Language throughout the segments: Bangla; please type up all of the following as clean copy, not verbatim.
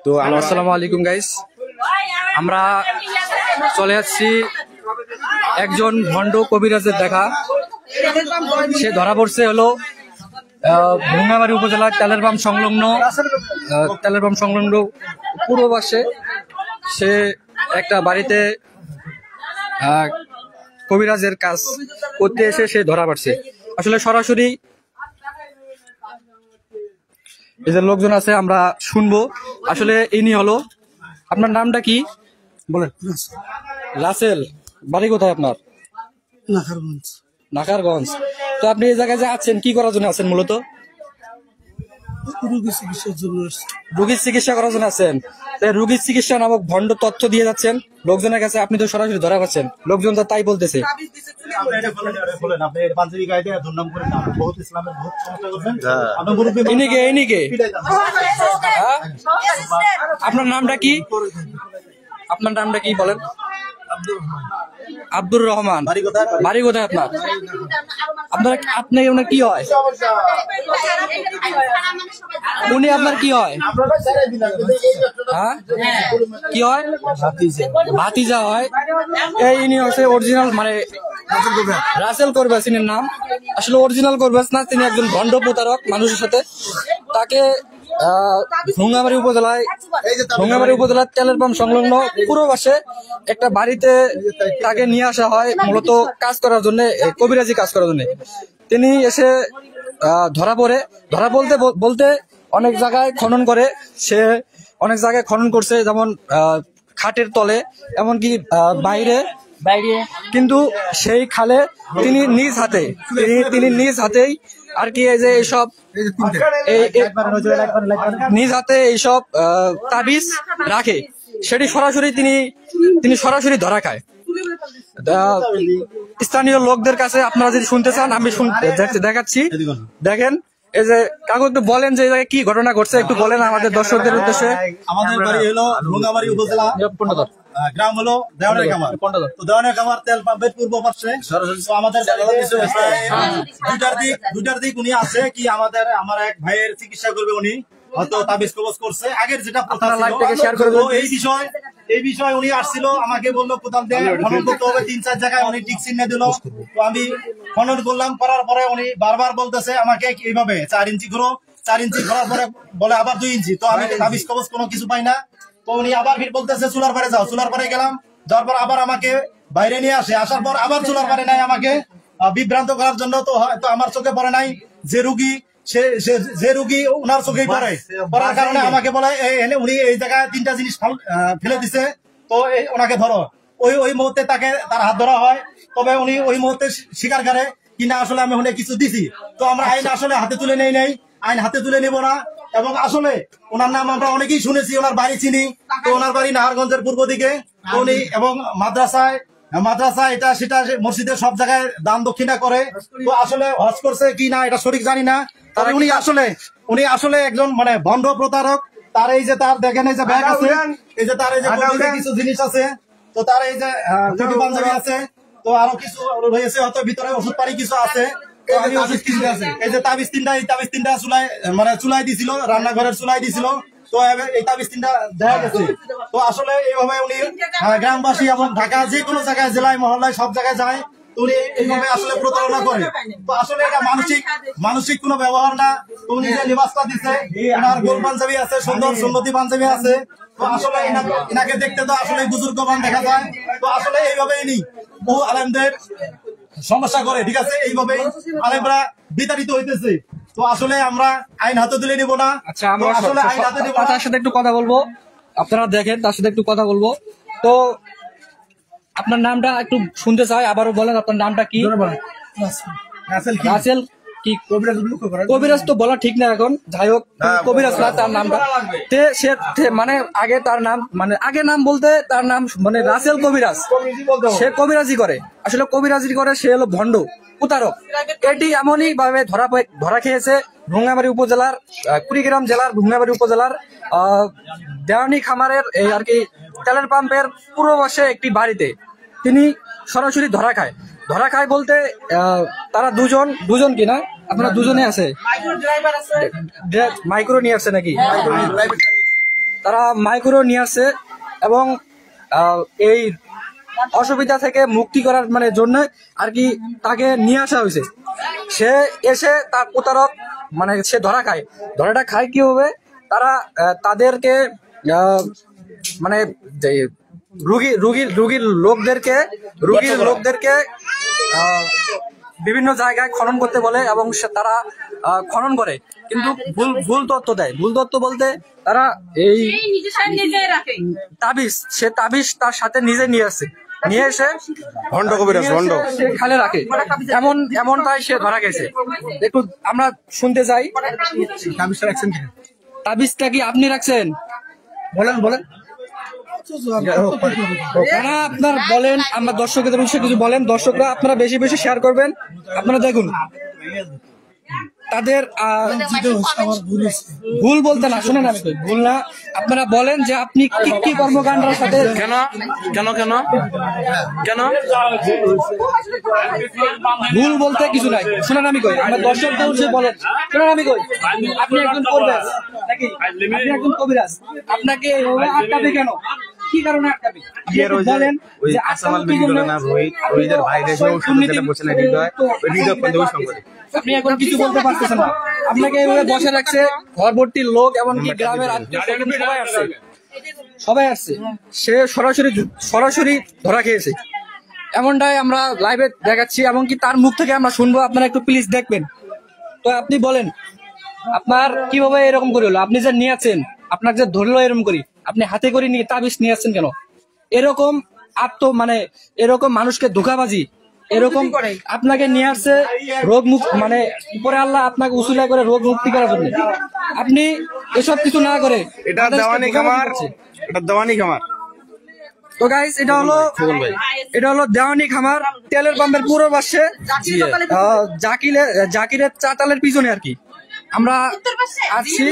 তো আসসালামু আলাইকুম গাইস, আমরা চলে যাচ্ছি একজন ভণ্ড কবিরাজের দেখা। সে ধরা পড়ছে হলো ভুঙ্গামারী উপজেলার তেলের পাম্প সংলগ্ন পূর্ব পাশে। সে একটা বাড়িতে কবিরাজের কাজ করতে এসে সে ধরা পড়ছে। আসলে সরাসরি এই যে লোকজন আছে, আমরা শুনবো। আসলে ইনি হলো, আপনার নামটা কি বলেন? রাসেল। বাড়ি কোথায় আপনার? নাকারগঞ্জ। তো আপনি এই জায়গায় যে আছেন কি করার জন্য আছেন? মূলত রোগীর চিকিৎসা করার জন্য আছেন। রোগীর চিকিৎসা নামক ভণ্ড তথ্য দিয়ে যাচ্ছেন লোকজনের কাছে। আপনি তো সরাসরি ধরা পাচ্ছেন, লোকজন তো তাই বলতেছে। আপনার নামটা কি? আপনার নামটা কি বলেন? আব্দুর রহমান। বাড়ি কোথায় আপনার? আপনি ওনার কি হয়? উনি আপনার কি হয়? হ্যাঁ, কি হয়? ভাতিজা হয়। এই ইনি হচ্ছে অরিজিনাল, মানে রাসেল করবেস ইনের নাম। আসলে অরিজিনাল করবেস না, তিনি একজন ভণ্ড প্রতারক মানুষের সাথে। তাকে ভুঙ্গামারী উপজেলার তেলের পাম্প সংলগ্ন পূর্ব পাশে একটা বাড়িতে তাকে নিয়ে আসা হয় মূলত কাজ করার জন্য, কবিরাজি কাজ করার জন্য। তিনি এসে ধরা বলতে অনেক জায়গায় খনন করে। সে অনেক জায়গায় খনন করছে, যেমন খাটের তলে, এমনকি বাইরে। কিন্তু সেই খালে তিনি নিজ হাতেই আর কি এই যে এইসব নিজ হাতে এইসব তাবিজ রাখে। সেটি সরাসরি তিনি সরাসরি ধরা খায়। স্থানীয় লোকদের কাছে আপনারা যদি শুনতে চান, আমি দেখাচ্ছি। দেখেন, এই যে কাকু একটু বলেন যে এই জায়গায় কি ঘটনা ঘটছে, একটু বলেন আমাদের দর্শকদের উদ্দেশ্যে। আমাদের বাড়ি হলো ভুঙ্গামারী উপজেলা, গ্রাম হলো দেওয়ানের কামার। তো দেওয়ানের কামার তেল পাম্পের পূর্ব পাশে আমাদের দুটার দিক উনি আছে কি আমার এক ভাইয়ের চিকিৎসা করবে। উনি হয়তো তাবিজ কবজ করছে আগের যেটা এই বিষয় উনি আসছিল, আমাকে বললো কোথাও দিয়ে খনন করতে হবে। 3-4 জায়গায় উনি টিক চিহ্ন দিল। তো আমি খনন করলাম, করার পরে উনি বারবার বলতেছে আমাকে এইভাবে 4 ইঞ্চি ঘোরো। 4 ইঞ্চি ঘোরার পরে বলে আবার 2 ইঞ্চি। তো আমি তাবিজ কবজ কোনো কিছু পাই না। তো উনি আবার ফির বলতেছে চুলার পারে যাও। চুলার পারে গেলাম, যাওয়ার পর আবার আমাকে বাইরে নিয়ে আসে। আসার পর আবার চুলার পারে নাই আমাকে বিভ্রান্ত করার জন্য। তো হয়তো আমার চোখে পড়ে নাই যে রুগী ওনার চোখেই পড়ার কারণে আমাকে বলে উনি এই জায়গায় 3টা জিনিস ফেলে দিছে, তো ওনাকে ধরো। ওই মুহূর্তে তার হাত ধরা হয়। তবে উনি ওই মুহূর্তে স্বীকার করে কিনা আসলে আমি উনি কিছু দিছি। তো আমরা আইন আসলে হাতে তুলে নেই নাই, আইন হাতে তুলে নিব না। এবং আসলে ওনার নাম আমরা অনেকেই শুনেছি, ওনার বাড়ি চিনি। তো ওনার বাড়ি নাহারগঞ্জের পূর্ব দিকে। উনি এবং মাদ্রাসা এটা সেটা মসজিদের সব জায়গায় দান দক্ষিণা করে। তো আসলে হজ করছে কি না এটা সঠিক জানি না। তবে উনি আসলে একজন মানে ভণ্ড প্রতারক। তার এই যে তার দেখেন এই যে ব্যাগ আছে, এই যে তার এই যে কিছু জিনিস আছে, তো তার এই যে পাঞ্জাবি আছে, তো আরো কিছু রয়েছে, হয়তো ভিতরে ওষুধ পানি কিছু আছে। এই যে তাবিজ তিনটা চুলাই দিছিল, রান্নাঘরের চুলাই দিছিল। তো এই তাবিজ 3টা দেখা গেছে। তো আসলে এইভাবে উনি গ্রামবাসী এবং ঢাকা যে কোনো জায়গায়, জেলায় মহল্লায় সব জায়গায় যায়। উনি এইভাবে আসলে প্রতারণা করে। তো আসলে এটা মানসিক কোনো ব্যবহার না। উনি যে লিবাসটা দিছে, ওনার গোল পাঞ্জাবি আছে, সুন্দর সুন্নতি পাঞ্জাবি আছে। তো আসলে এনাকে দেখতে তো আসলে বুজুর্গবান দেখা যায়। তো আসলে এইভাবেই বহু আলেমদের সমস্যা করে, ঠিক আছে। এইভাবে আলেমরা বিতাড়িত হইতেছে। তো আসলে আমরা আইন হাতে তুলে নিব না। আচ্ছা, আমরা আসলে আইন হাতে নিব না। তার সাথে একটু কথা বলবো, আপনারা দেখেন, তার সাথে একটু কথা বলবো। তো আপনার নামটা একটু শুনতে চাই, আবারও বলেন আপনার নামটা কি? রাসেল কি? কবিরাজ তো বলা ঠিক না এখন, যাই হোক কবিরাজ না তার নামটা। মানে আগে তার নাম, মানে আগে নাম বলতে তার নাম মানে রাসেল কবিরাজ। সে কবিরাজি করে, আসলে কবিরাজি করে। সে হলো ভণ্ড প্রতারক। এটি এমনই ভাবে ধরা খেয়েছে ভুঙ্গামারী উপজেলার, কুড়িগ্রাম জেলার ভুঙ্গামারী উপজেলার দেওয়ানি খামারের এই আর কি তেলের পাম্পের পূর্ব পাশে একটি বাড়িতে তিনি সরাসরি ধরা খায় বলতে তারা দুজন কিনা, আপনারা দুজনে আছে, মাইক্রো নিয়ে আসছে নাকি? তারা মাইক্রো নিয়ে আসছে এবং এই অসুবিধা থেকে মুক্তি করার মানে জন্য আর কি তাকে নিয়ে আসা হয়েছে। সে এসে তার প্রতারক মানে সে ধরাটা খায় কি হবে, তারা তাদেরকে মানে রুগীর লোকদেরকে বিভিন্ন জায়গায় খনন করতে বলে এবং তারা খনন করে, কিন্তু ভুল তথ্য দেয়। ভুল তথ্য বলতে তারা এই তাবিজ তার সাথে নিজে নিয়ে এসে ভণ্ড কবিরাজ ভণ্ড সে খালে রাখে, এমনটাই সে ধরা গেছে। একটু আমরা শুনতে চাই, তাবিজটা কি আপনি রাখছেন? বলেন আপনার বলেন, আমরা দর্শকদের উদ্দেশ্যে কিছু বলেন। দর্শকরা আপনারা বেশি বেশি শেয়ার করবেন। আপনারা দেখুন তাদের ভুল বলতে না, শুনেন আমি ভুল না, আপনারা বলেন যে আপনি কি কর্মকাণ্ডের সাথে কেন ভুল বলতে কিছু নাই। শুনেন আমি কই, আমরা দর্শকদের উদ্দেশ্যে বলেন, শুনেন আমি কই, আপনি একজন কবিরাজ নাকি? আপনি একজন কবিরাজ, আপনাকে এইভাবে আটকাবে কেন? কি কারণে আটকাবে বলেন? যে আসামাল বিগড়ে না রোহিতের ভাইদের সঙ্গে বসে না হৃদয় আপনি এখন কিছু বলতে পারতেছেন না। আপনাকে এইভাবে বসে রাখছে ঘর ভর্তি লোক, এমনকি গ্রামের সবাই আসছে। সে সরাসরি ধরা খেয়েছে, এমনটাই আমরা লাইভে দেখাচ্ছি, এমনকি তার মুখ থেকে আমরা শুনবো। আপনারা একটু প্লিজ দেখবেন। তো আপনি বলেন আপনার কিভাবে এরকম করে হলো? আপনি যে নিয়ে আছেন, আপনার যে ধরলো এরকম করি, আপনি হাতে করে নিয়ে তাবিজ নিয়ে আসছেন কেন? এরকম মানে এরকম মানুষকে ধোঁকাবাজি, এরকম আপনাকে নিয়ে আসছে রোগ মুক্ত মানে উপরে আল্লাহ আপনাকে উসিলা করে রোগ মুক্তি করার জন্য। আপনি এসব কিছু না করে এটা দেওয়ানি খামার। তো গাইস, এটা হলো দেওয়ানি খামার, তেলের পাম্পের পুরো পাশে জাকিরের চাতালের পিছনে আর কি আমরা আসছি।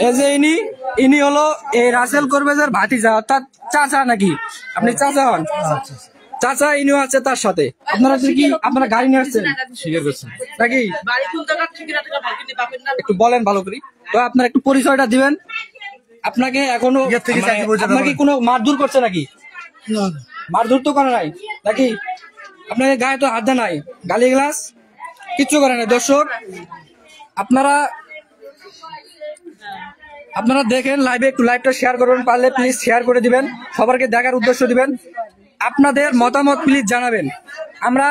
এই যে ইনি হলো এই রাসেল করবেজের ভাতিজা, অর্থাৎ চাচা নাকি? আপনি চাচা হন? চাচা ইনিও আছে তার সাথে। আপনারা গাড়ি নিয়ে আসছেন নাকি? একটু বলেন ভালো করে, তো আপনার একটু পরিচয়টা দিবেন। আপনাকে এখনো আপনাকে কোনো মারধর করছে নাকি? মারধর তো করে নাই নাকি? আপনাকে গায়ে তো হাত দেয় নাই, গালি গ্লাস কিচ্ছু করে নাই। দর্শক আপনারা দেখেন লাইভে, একটু লাইভটা শেয়ার করবেন, পারলে প্লিজ শেয়ার করে দিবেন, সবারকে দেখার উদ্দেশ্য দিবেন, আপনাদের মতামত প্লিজ জানাবেন। আমরা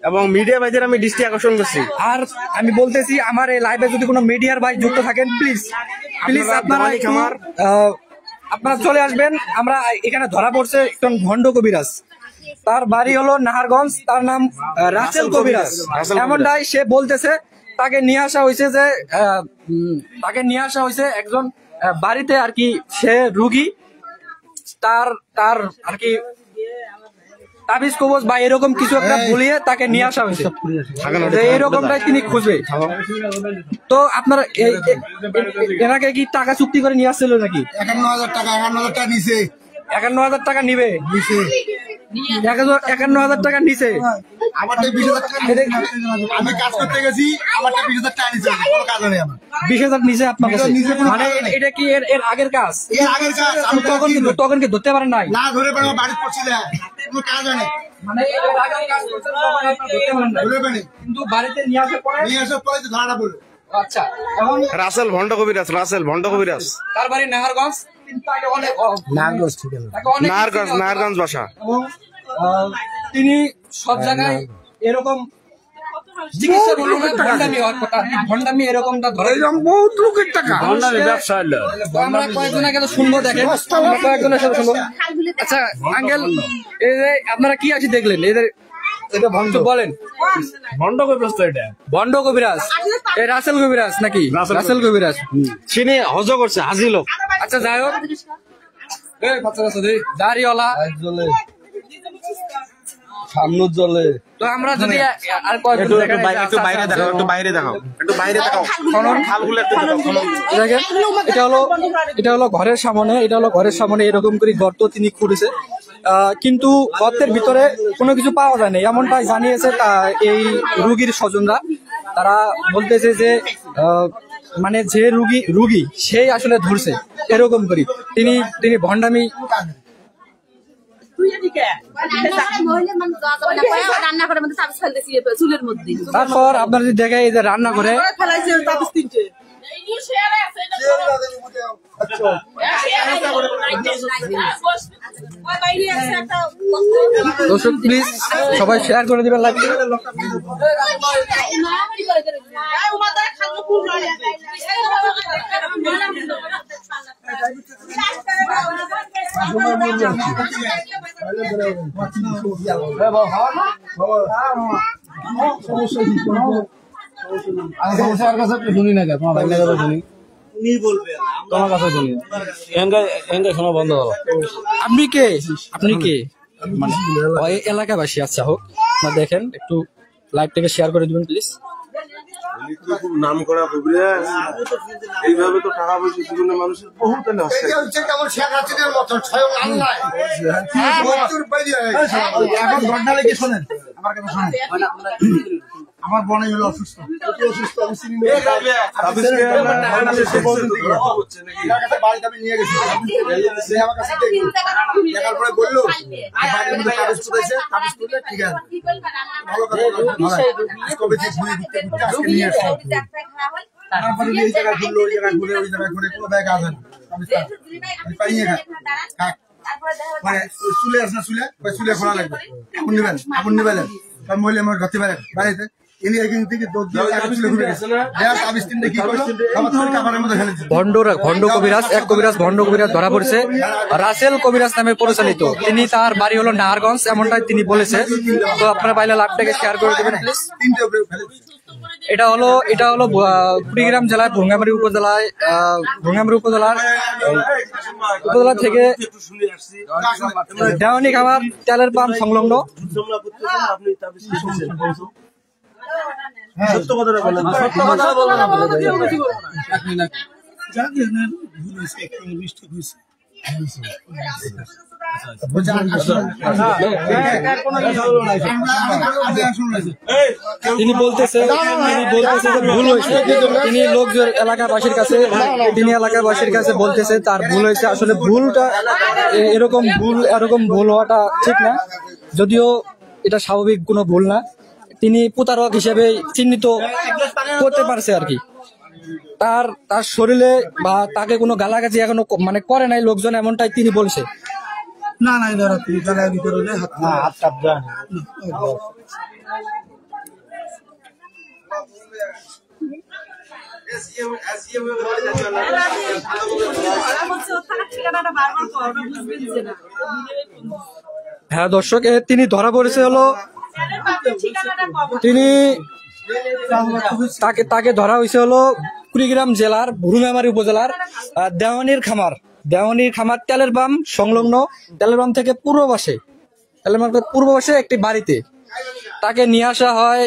এবং মিডিয়া ভাইদের আমি দৃষ্টি আকর্ষণ করছি, আর আমি বলতেছি আমার এই লাইভে যদি কোনো মিডিয়ার ভাই যুক্ত থাকেন প্লিজ আপনারা চলে আসবেন। আমরা এখানে ধরা পড়ছে একজন ভণ্ড কবিরাজ, তার বাড়ি হলো নাহারগঞ্জ, তার নাম রাসেল কবিরাজ। এমনটাই সে বলতেছে। তাকে নিয়ে আসা হয়েছে একজন বাড়িতে আর কি, সে রুগী, তার আর কি তাবিজ কবজ বা এরকম কিছু একটা বলিয়ে তাকে নিয়ে আসা হয়েছে, এরকমটাই তিনি খুঁজবে। তো আপনারা এনাকে কি টাকা চুক্তি করে নিয়ে আসছিল নাকি? 51,000 টাকা নিছে। 51,000 টাকা নিবে? 51,000 টাকা নিছে। আমারটা 20,000 টাকা আমি কাজ করতে গেছি, আমারটা 20,000 টাকা নিছে, কোনো কাজ নেই আমার। 20,000 নিছে আপনার কাছে? মানে এটা কি এর আগের কাজ? এর আগের কাজ আমি তখন কি ধরতে পারেন নাই? না ধরে পারবো, বাড়ি পড়ছিল, কোনো কাজ নেই। মানে এর আগের কাজ করতে ধরে পারেন নাই, কিন্তু বাড়িতে নিয়ে আসার পরে তো ধরাটা বললো। আচ্ছা, এখন রাসেল ভণ্ড কবিরাজ তার বাড়ি নাহারগঞ্জ, নাহারগঞ্জ বাসা। এবং তিনি সব জায়গায় এরকম চিকিৎসা বলুন না, ভণ্ডামি এরকমটা ধরে বহুত লোকের টাকা ব্যবসা হলো। আমরা কয়েকজনকে শুনবো, দেখেন আমরা কয়েকজনের সাথে শুনবো। আচ্ছা আঙ্কেল, এই যে আপনারা কি আসি দেখলেন, এদের বলেন। ভণ্ড কবিরাজ তো এটা, ভণ্ড কবিরাজ এই রাসেল কবিরাজ নাকি? রাসেল কবিরাজ চিনি হজ করছে হাজি লোক। আচ্ছা যাই হোক, দাড়িওয়ালা সামনে জলে। তো আমরা যদি আর বাইরে দেখাও দেখেন, এটা হলো ঘরের সামনে এরকম করে গর্ত তিনি খুঁড়েছে, কিন্তু গর্তের ভিতরে কোনো কিছু পাওয়া যায় না, এমনটাই জানিয়েছে এই রুগীর স্বজনরা। তারা বলতেছে যে মানে যে রুগী সেই আসলে ধরছে এরকম করি তিনি ভণ্ডামি। তারপর আপনার যদি দেখে এই যে রান্না করে দর্শক প্লিজ সবাই শেয়ার করে দিবেন লাইভ। শুনি না তোমার ভাই কথা শুনি তোমার কথা শুনি শোনা বন্ধ হলো। আপনি কে মানে ওই এলাকাবাসী? আচ্ছা হোক, দেখেন একটু লাইভটাকে শেয়ার করে দিবেন প্লিজ। খুব নাম করা কবিরাজ, এইভাবে তো টাকা পয়সা জীবনে মানুষের বহু তাহলে এখন ঘটনা লেগে শোনেন, আমার কথা শোনেন। আমার বোন হলো অসুস্থ, আমি চিনি না। বাড়িতে আমি নিয়ে গেছি, সে আমার কাছে দেখার পরে বললো বাড়ির মধ্যে কাগজ করেছে, কাগজ করলে ঠিক আছে ভালো কথা কবে যে ঘুরে দিতে আজকে নিয়ে আসছে। তারপরে এই জায়গায় ঘুরলো, ওই জায়গায় ঘুরে, ওই জায়গায় ঘুরে কোনো ব্যাগ আসে না, আমি পাইয়ে খাক মানে চুলে আসে না, চুলে খোলা লাগবে, আগুন নেবেন মহিলা আমার ঘরতে পারেন বাড়িতে ভণ্ড কবিরাজ ধরা পড়েছে। রাসেল কবিরাজ নামে পরিচালিত, তিনি তার বাড়ি হলো নাহারগঞ্জ, এমনটাই তিনি বলেছে। তো আপনারা পাইলে লাইভটাকে শেয়ার করে দেবেন প্লিজ। এটা হলো কুড়িগ্রাম জেলায় ভঙ্গামারী উপজেলার থেকে দেওয়ানি খামার তেলের পাম্প সংলগ্ন। সত্য কথাটা বলেন। তিনি বলতেছে ভুল হয়েছে, তিনি লোকজন এলাকাবাসীর কাছে বলতেছে তার ভুল হয়েছে। আসলে ভুলটা এরকম ভুল হওয়াটা ঠিক না, যদিও এটা স্বাভাবিক কোনো ভুল না। তিনি প্রতারক হিসেবে চিহ্নিত করতে পারছে আর কি। তার শরীরে বা তাকে কোনো গালাগাছি এখনো মানে করে নাই লোকজন, এমনটাই তিনি বলছে। না না ধরো তুমি গালা দিতে রইলে হাত সাবধান। হ্যাঁ দর্শক, তিনি ধরা পড়েছে হলো তাকে ধরা হয়েছে হলো কুড়িগ্রাম জেলার ভুরুঙ্গামারী উপজেলার দেওয়ানির খামার তেলের পাম্প সংলগ্ন, তেলের পাম্প থেকে পূর্ব পাশে একটি বাড়িতে তাকে নিয়ে আসা হয়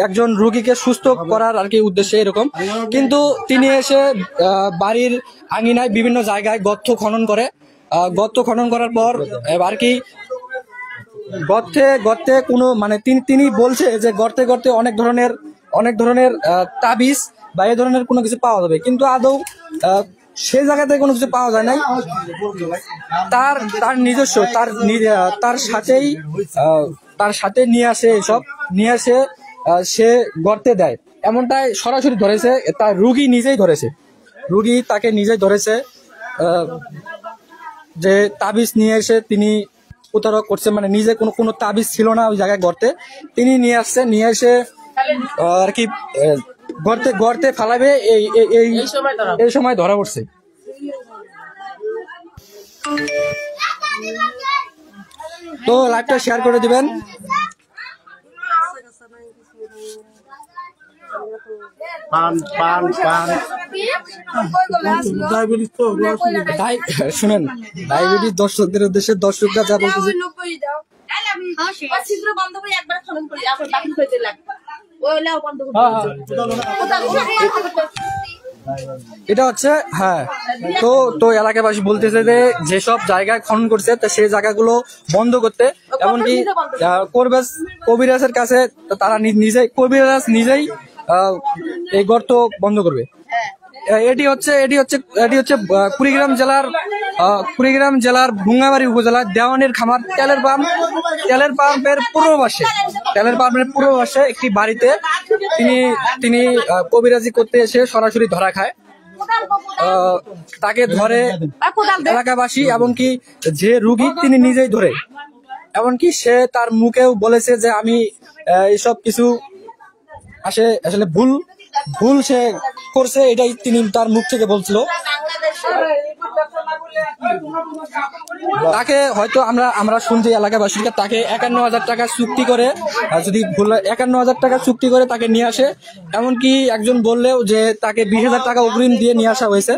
একজন রোগীকে সুস্থ করার আর কি উদ্দেশ্যে এরকম। কিন্তু তিনি এসে বাড়ির আঙিনায় বিভিন্ন জায়গায় গর্ত খনন করার পর আর কি গর্তে কোনো মানে তিনি বলছে যে গর্তে অনেক ধরনের তাবিজ বা এই ধরনের কোনো কিছু পাওয়া যাবে, কিন্তু আদৌ সেই জায়গাতে কোনো কিছু পাওয়া যায় নাই। তার নিজস্ব তার সাথে নিয়ে আসে সে গর্তে দেয়, এমনটাই সরাসরি ধরেছে। তার রুগী তাকে নিজেই ধরেছে যে তাবিজ নিয়ে এসে তিনি প্রতারক করছে, মানে নিজে কোনো তাবিজ ছিল না ওই জায়গায় গর্তে, তিনি নিয়ে এসে আর কি গর্তে ফালাবে, এই সময় ধরা পড়ছে। তো লাইভটা শেয়ার করে দিবেন। শুনেন, ডায়াবেটিস দর্শকদের উদ্দেশ্যে দর্শকরা যা বলতেছে এটা হচ্ছে হ্যাঁ। তো এলাকাবাসী বলতেছে যে যেসব জায়গায় খনন করছে তা সেই জায়গাগুলো বন্ধ করতে, এমনকি কবিরাজের কাছে তারা কবিরাজ নিজেই এই গর্ত বন্ধ করবে। এটি হচ্ছে কুড়িগ্রাম জেলার ভুঙ্গামারী উপজেলার দেওয়ানের খামার তেলের পাম্পের পূর্ব পাশে একটি বাড়িতে তিনি কবিরাজি করতে এসে সরাসরি ধরা খায়। তাকে ধরে এলাকাবাসী, এমনকি যে রুগী তিনি নিজেই ধরে, এমনকি সে তার মুখেও বলেছে যে আমি এইসব কিছু আসলে ভুল সে করছে, এটাই তিনি তার মুখ থেকে বলছিল। তাকে হয়তো আমরা শুনছি এলাকাবাসীকে, তাকে 51,000 টাকা চুক্তি করে, যদি ভুল 51,000 টাকা চুক্তি করে তাকে নিয়ে আসে। এমনকি একজন বললেও যে তাকে 20,000 টাকা অগ্রিম দিয়ে নিয়ে আসা হয়েছে,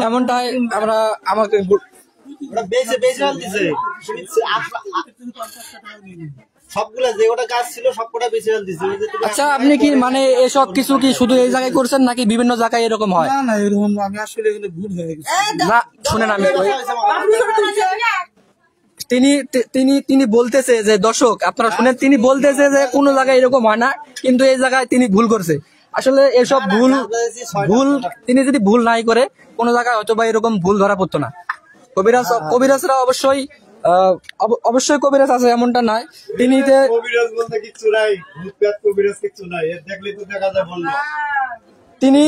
এমনটাই আমাকে সবগুলা যে ওটা গাছ ছিল সবকটা বেঁচে দিছে। আচ্ছা, আপনি কি মানে এসব কিছু কি শুধু এই জায়গায় করছেন নাকি বিভিন্ন জায়গায় এরকম হয়? না এরকম আমি আসলে এখানে ভুল হয়ে গেছে। না শুনেন, আমি তিনি বলতেছে যে, দর্শক আপনারা শুনেন, তিনি বলতেছে যে কোনো জায়গায় এরকম হয় না, কিন্তু এই জায়গায় তিনি ভুল করছে। আসলে এসব ভুল তিনি যদি ভুল নাই করে কোনো জায়গায় হয়তো বা এরকম ভুল ধরা পড়তো না। কবিরাজরা অবশ্যই কবিরাজ আছে, এমনটা নয়। তিনি কবিরাজ বলতে কিচ্ছু নাই, ভূতপ্রেত কবিরাজ কিচ্ছু নাই, দেখলে তো দেখা যায় বললো। তিনি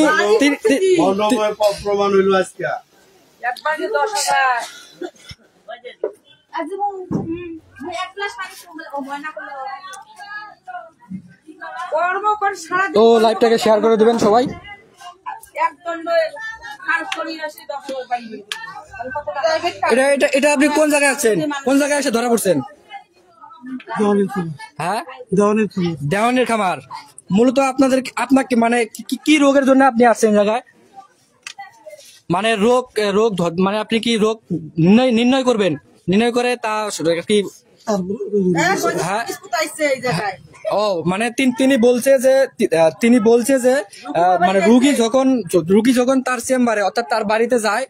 প্রমাণ হইল আজকে। তো লাইভটাকে শেয়ার করে দিবেন সবাই। এটা আপনি কোন জায়গায় আছেন? কোন জায়গায় এসে ধরা পড়ছেন? হ্যাঁ, দেওয়ানের খামার। মূলত আপনাকে মানে কি রোগের জন্য আপনি আসছেন জায়গায়? মানে রোগ মানে আপনি কি রোগ নির্ণয় করবেন? নির্ণয় করে তা কি? হ্যাঁ, ও মানে তিনি বলছে যে মানে রুগী যখন তার চেম্বারে অর্থাৎ তার বাড়িতে যায়,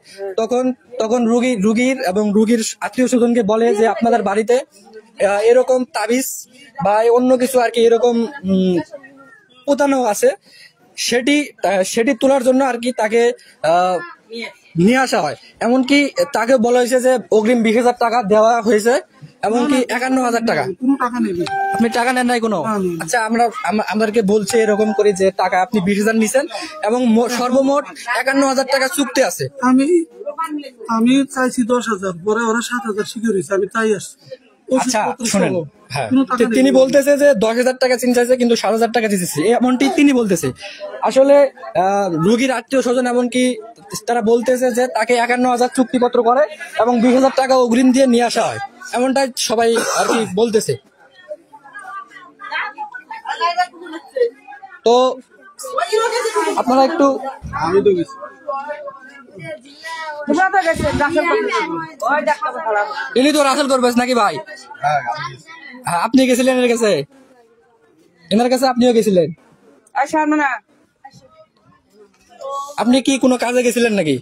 তখন রুগীর এবং রুগীর আত্মীয় স্বজনকে বলে যে আপনাদের বাড়িতে এরকম তাবিজ বা অন্য কিছু আর কি এরকম পোতানো আছে, সেটি তোলার জন্য আর কি তাকে নিয়ে আসা হয়। এমনকি তাকে বলা হয়েছে যে অগ্রিম 20,000 টাকা দেওয়া হয়েছে, এমনকি 51,000 টাকা। আপনি টাকা নেন নাই কোনো? আচ্ছা, আমাদেরকে বলছে এরকম করে যে টাকা আপনি 20,000 নিছেন এবং সর্বমোট 51,000 টাকা চুক্তি আছে। আমি চাইছি 10,000, পরে ওরা 7,000 শিখে রয়েছে, আমি তাই আসছি। আচ্ছা শুনেন, হ্যাঁ, তিনি বলতেছে যে 10,000 টাকা চিন চাইছে কিন্তু 7,000 টাকা দিতেছে, এমনটি তিনি বলতেছে। আসলে রুগীর আত্মীয় স্বজন এমনকি তারা বলতেছে যে তাকে 51,000 চুক্তিপত্র করে এবং 20,000 টাকা অগ্রিম দিয়ে নিয়ে আসা হয়, এমনটাই সবাই আর কি বলতেছে। তো আপনারা একটু, আমি তো গেছি ইনি তো রাসেল করবেন নাকি ভাই? হ্যাঁ, আপনি গেছিলেন এনার কাছে আপনিও গেছিলেন? আপনি কি কোনো কাজে গেছিলেন নাকি?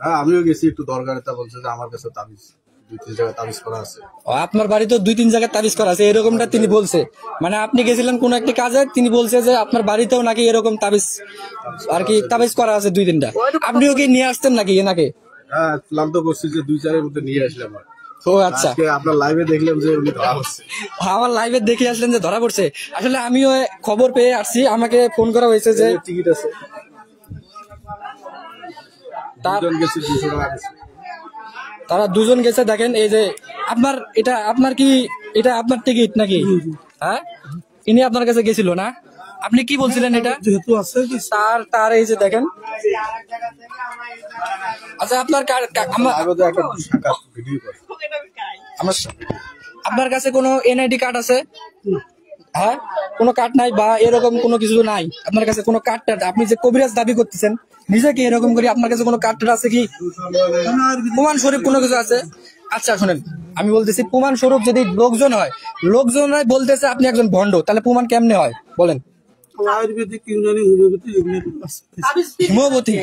হ্যাঁ, আমিও গেছি একটু দরকারে। তা বলছে যে আমার কাছে তাবিজ 2-3 জায়গায় তাবিজ করা আছে। আপনার বাড়িতে 2-3 জায়গায় তাবিজ করা আছে, এরকমটা তিনি বলছে। মানে আপনি গেছিলেন কোন একটি কাজে, তিনি বলছে যে আপনার বাড়িতেও নাকি এরকম তাবিজ আর কি তাবিজ করা আছে 2-3টা। আপনিও কি নিয়ে আসতেন নাকি এনাকে? হ্যাঁ, প্ল্যান তো করছি যে 2-4 মধ্যে নিয়ে আসলাম। ও আচ্ছা, আপনার লাইভে দেখলাম যে উনি ধরা পড়ছে। আমার লাইভে দেখে আসলেন যে ধরা পড়ছে। আসলে আমিও খবর পেয়ে আসছি, আমাকে ফোন করা হয়েছে যে টিকিট আছে, তারা 2 জন গেছে। দেখেন এই যে এটা আপনার টিকিট নাকি? হ্যাঁ, ইনি আপনার কাছে গেছিল না? আপনি কি বলছিলেন এটা? যেহেতু আছে তার এই যে দেখেন। আচ্ছা, আপনার কাছে কোনো এনআইডি কার্ড আছে? হ্যাঁ, কোনো কার্ড নাই বা এরকম কোনো কিছু নাই আপনার কাছে? কোনো কার্ড আপনি যে কবিরাজ দাবি করতেছেন নিজেকে এরকম করি, আপনার কাছে কোনো কার্ড আছে কি? প্রমাণ স্বরূপ কোনো কিছু আছে? আচ্ছা শুনেন, আমি বলতেছি প্রমাণ স্বরূপ যদি লোকজন বলতেছে আপনি একজন ভণ্ড, তাহলে প্রমাণ কেমনে হয় বলেন? Ayurvedic, Unani, homeopathy, homeopathy